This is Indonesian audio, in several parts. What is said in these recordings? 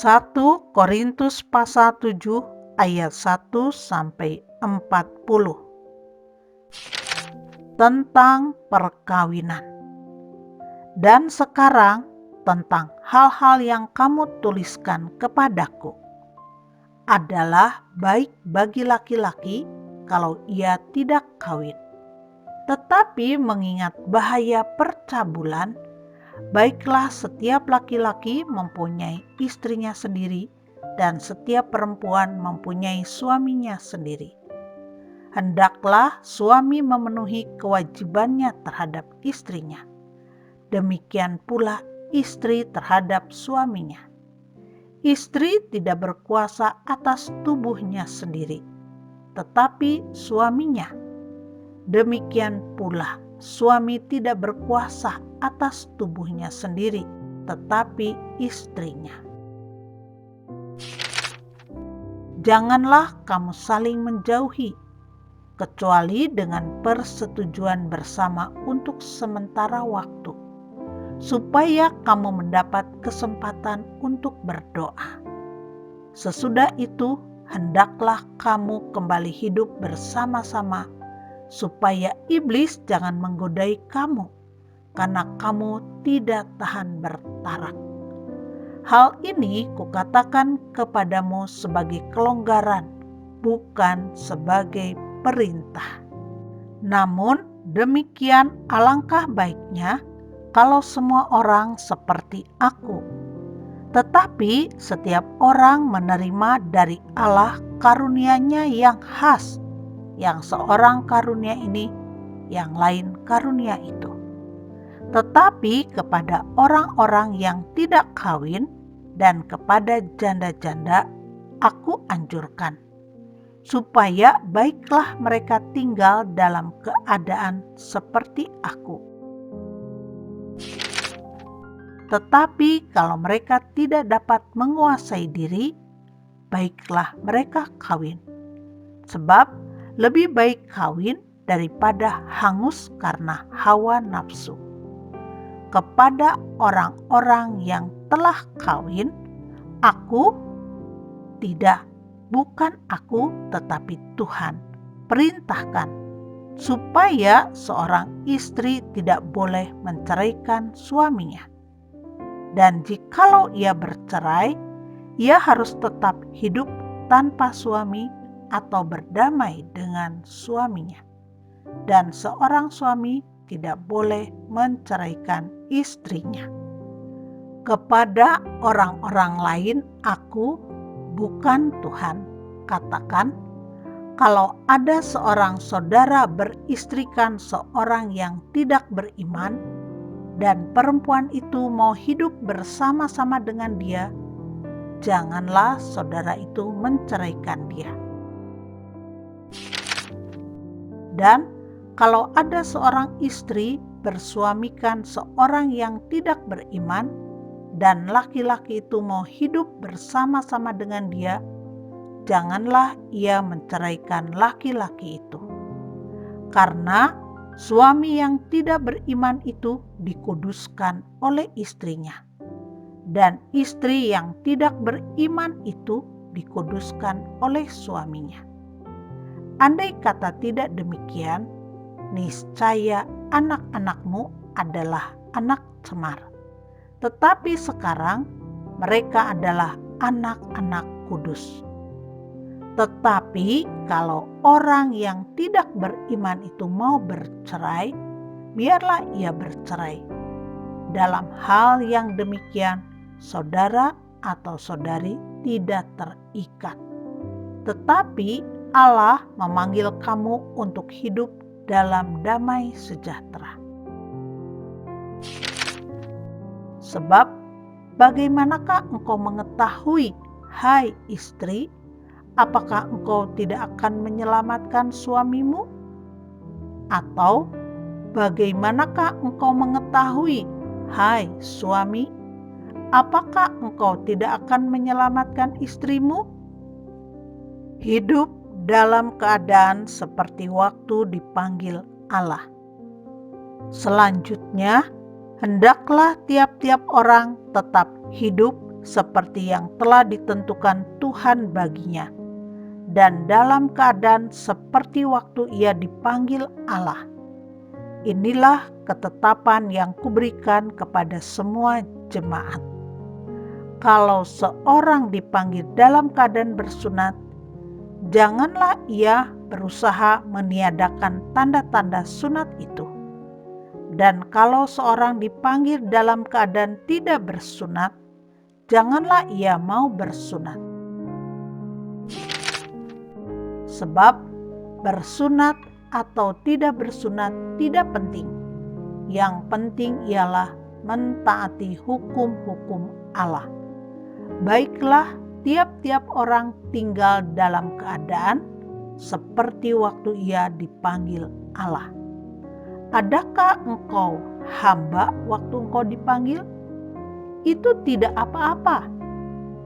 1 Korintus pasal 7 ayat 1 sampai 40 tentang perkawinan. Dan sekarang tentang hal-hal yang kamu tuliskan kepadaku adalah baik bagi laki-laki kalau ia tidak kawin. Tetapi mengingat bahaya percabulan, baiklah setiap laki-laki mempunyai istrinya sendiri dan setiap perempuan mempunyai suaminya sendiri. Hendaklah suami memenuhi kewajibannya terhadap istrinya. Demikian pula istri terhadap suaminya. Istri tidak berkuasa atas tubuhnya sendiri, tetapi suaminya. Demikian pula suami tidak berkuasa atas tubuhnya sendiri, tetapi istrinya. Janganlah kamu saling menjauhi, kecuali dengan persetujuan bersama untuk sementara waktu, supaya kamu mendapat kesempatan untuk berdoa. Sesudah itu, hendaklah kamu kembali hidup bersama-sama, supaya iblis jangan menggodai kamu, karena kamu tidak tahan bertarak. Hal ini kukatakan kepadamu sebagai kelonggaran, bukan sebagai perintah. Namun demikian alangkah baiknya kalau semua orang seperti aku. Tetapi setiap orang menerima dari Allah karunia-Nya yang khas, yang seorang karunia ini, yang lain karunia itu. Tetapi kepada orang-orang yang tidak kawin dan kepada janda-janda, aku anjurkan, supaya baiklah mereka tinggal dalam keadaan seperti aku. Tetapi kalau mereka tidak dapat menguasai diri, baiklah mereka kawin. Sebab lebih baik kawin daripada hangus karena hawa nafsu. Kepada orang-orang yang telah kawin, aku tidak, bukan aku tetapi Tuhan, perintahkan supaya seorang istri tidak boleh menceraikan suaminya. Dan jikalau ia bercerai, ia harus tetap hidup tanpa suami atau berdamai dengan suaminya. Dan seorang suami tidak boleh menceraikan istrinya. Kepada orang-orang lain aku, bukan Tuhan, katakan, kalau ada seorang saudara beristrikan seorang yang tidak beriman, dan perempuan itu mau hidup bersama-sama dengan dia, janganlah saudara itu menceraikan dia. Dan kalau ada seorang istri bersuamikan seorang yang tidak beriman, dan laki-laki itu mau hidup bersama-sama dengan dia, janganlah ia menceraikan laki-laki itu. Karena suami yang tidak beriman itu dikuduskan oleh istrinya, dan istri yang tidak beriman itu dikuduskan oleh suaminya. Andai kata tidak demikian, niscaya anak-anakmu adalah anak cemar. Tetapi sekarang mereka adalah anak-anak kudus. Tetapi kalau orang yang tidak beriman itu mau bercerai, biarlah ia bercerai. Dalam hal yang demikian, saudara atau saudari tidak terikat. Tetapi Allah memanggil kamu untuk hidup dalam damai sejahtera. Sebab bagaimanakah engkau mengetahui, hai istri, apakah engkau tidak akan menyelamatkan suamimu? Atau bagaimanakah engkau mengetahui, hai suami, apakah engkau tidak akan menyelamatkan istrimu? Hidup dalam keadaan seperti waktu dipanggil Allah. Selanjutnya, hendaklah tiap-tiap orang tetap hidup seperti yang telah ditentukan Tuhan baginya, dan dalam keadaan seperti waktu ia dipanggil Allah. Inilah ketetapan yang kuberikan kepada semua jemaat. Kalau seorang dipanggil dalam keadaan bersunat, janganlah ia berusaha meniadakan tanda-tanda sunat itu. Dan kalau seorang dipanggil dalam keadaan tidak bersunat, janganlah ia mau bersunat. Sebab bersunat atau tidak bersunat tidak penting. Yang penting ialah mentaati hukum-hukum Allah. Baiklah, tiap-tiap orang tinggal dalam keadaan seperti waktu ia dipanggil Allah. Adakah engkau hamba waktu engkau dipanggil? Itu tidak apa-apa.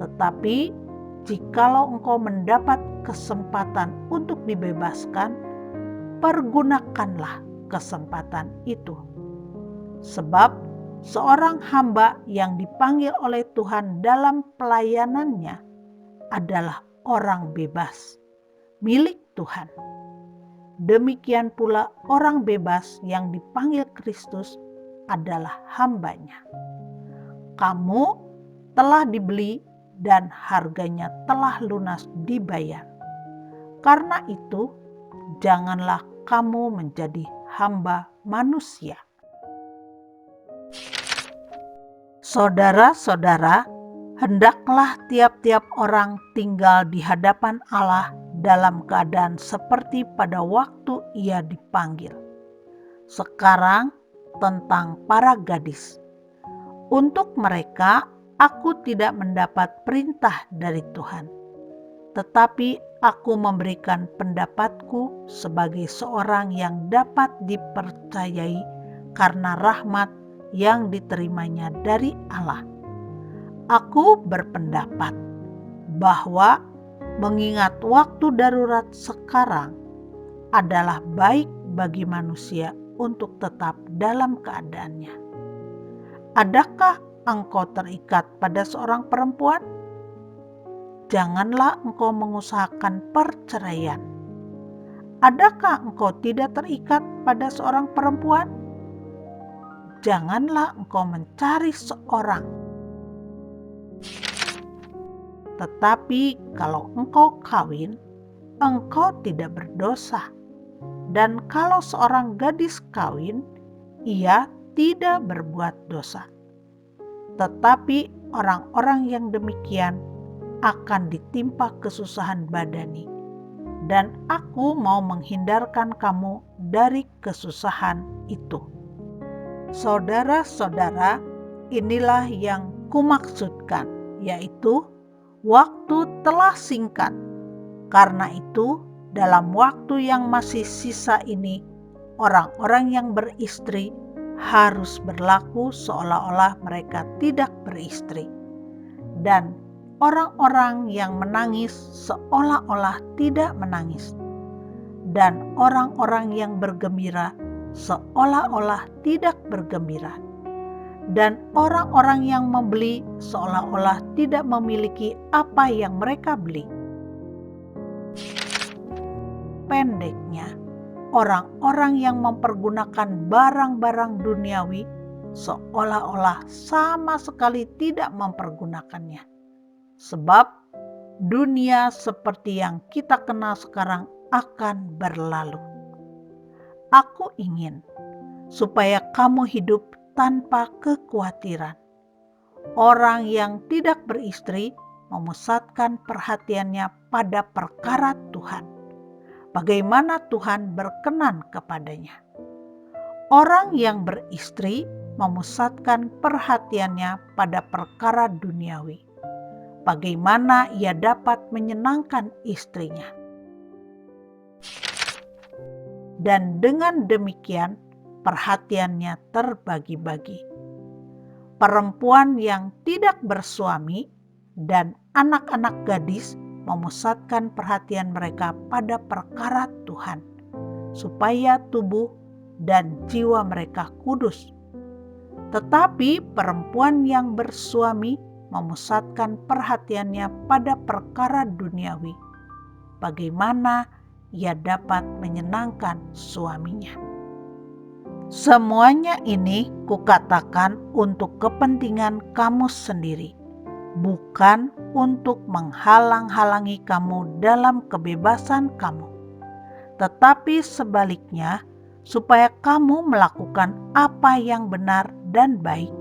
Tetapi jikalau engkau mendapat kesempatan untuk dibebaskan, pergunakanlah kesempatan itu. Sebab seorang hamba yang dipanggil oleh Tuhan dalam pelayanannya adalah orang bebas, milik Tuhan. Demikian pula orang bebas yang dipanggil Kristus adalah hambanya. Kamu telah dibeli dan harganya telah lunas dibayar. Karena itu, janganlah kamu menjadi hamba manusia. Saudara-saudara, hendaklah tiap-tiap orang tinggal di hadapan Allah dalam keadaan seperti pada waktu ia dipanggil. Sekarang tentang para gadis. Untuk mereka, aku tidak mendapat perintah dari Tuhan, tetapi aku memberikan pendapatku sebagai seorang yang dapat dipercayai karena rahmat yang diterimanya dari Allah. Aku berpendapat bahwa mengingat waktu darurat sekarang adalah baik bagi manusia untuk tetap dalam keadaannya. Adakah engkau terikat pada seorang perempuan? Janganlah engkau mengusahakan perceraian. Adakah engkau tidak terikat pada seorang perempuan? Janganlah engkau mencari seorang. Tetapi kalau engkau kawin, engkau tidak berdosa. Dan kalau seorang gadis kawin, ia tidak berbuat dosa. Tetapi orang-orang yang demikian akan ditimpa kesusahan badani, dan aku mau menghindarkan kamu dari kesusahan itu. Saudara-saudara, inilah yang kumaksudkan, yaitu waktu telah singkat. Karena itu, dalam waktu yang masih sisa ini, orang-orang yang beristri harus berlaku seolah-olah mereka tidak beristri. Dan orang-orang yang menangis seolah-olah tidak menangis. Dan orang-orang yang bergembira seolah-olah tidak bergembira. Dan orang-orang yang membeli seolah-olah tidak memiliki apa yang mereka beli. Pendeknya, orang-orang yang mempergunakan barang-barang duniawi seolah-olah sama sekali tidak mempergunakannya. Sebab dunia seperti yang kita kenal sekarang akan berlalu. Aku ingin supaya kamu hidup tanpa kekhawatiran. Orang yang tidak beristri memusatkan perhatiannya pada perkara Tuhan. Bagaimana Tuhan berkenan kepadanya. Orang yang beristri memusatkan perhatiannya pada perkara duniawi. Bagaimana ia dapat menyenangkan istrinya. Dan dengan demikian perhatiannya terbagi-bagi. Perempuan yang tidak bersuami dan anak-anak gadis memusatkan perhatian mereka pada perkara Tuhan, supaya tubuh dan jiwa mereka kudus. Tetapi perempuan yang bersuami memusatkan perhatiannya pada perkara duniawi, bagaimana ia dapat menyenangkan suaminya. Semuanya ini kukatakan untuk kepentingan kamu sendiri, bukan untuk menghalang-halangi kamu dalam kebebasan kamu, tetapi sebaliknya, supaya kamu melakukan apa yang benar dan baik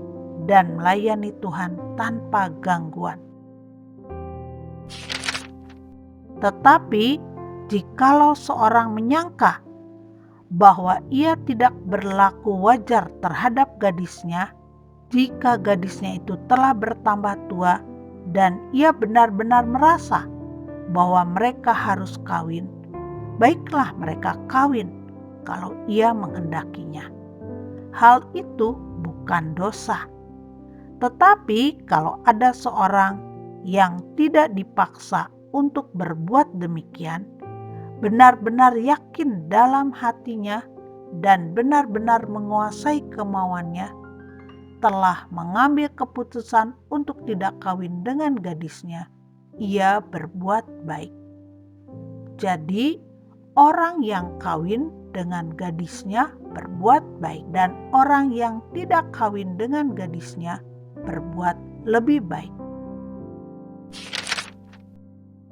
dan melayani Tuhan tanpa gangguan. Tetapi jikalau seorang menyangka bahwa ia tidak berlaku wajar terhadap gadisnya, jika gadisnya itu telah bertambah tua dan ia benar-benar merasa bahwa mereka harus kawin, baiklah mereka kawin kalau ia menghendakinya. Hal itu bukan dosa. Tetapi kalau ada seorang yang tidak dipaksa untuk berbuat demikian, benar-benar yakin dalam hatinya dan benar-benar menguasai kemauannya, telah mengambil keputusan untuk tidak kawin dengan gadisnya, ia berbuat baik. Jadi, orang yang kawin dengan gadisnya berbuat baik, dan orang yang tidak kawin dengan gadisnya berbuat lebih baik.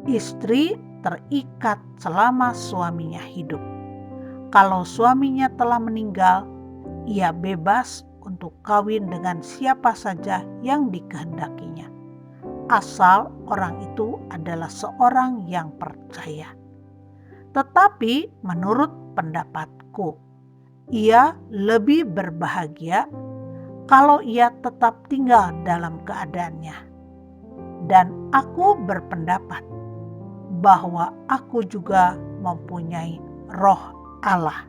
Istri terikat selama suaminya hidup. Kalau suaminya telah meninggal, ia bebas untuk kawin dengan siapa saja yang dikehendakinya, asal orang itu adalah seorang yang percaya. Tetapi menurut pendapatku, ia lebih berbahagia kalau ia tetap tinggal dalam keadaannya. Dan aku berpendapat bahwa aku juga mempunyai roh Allah.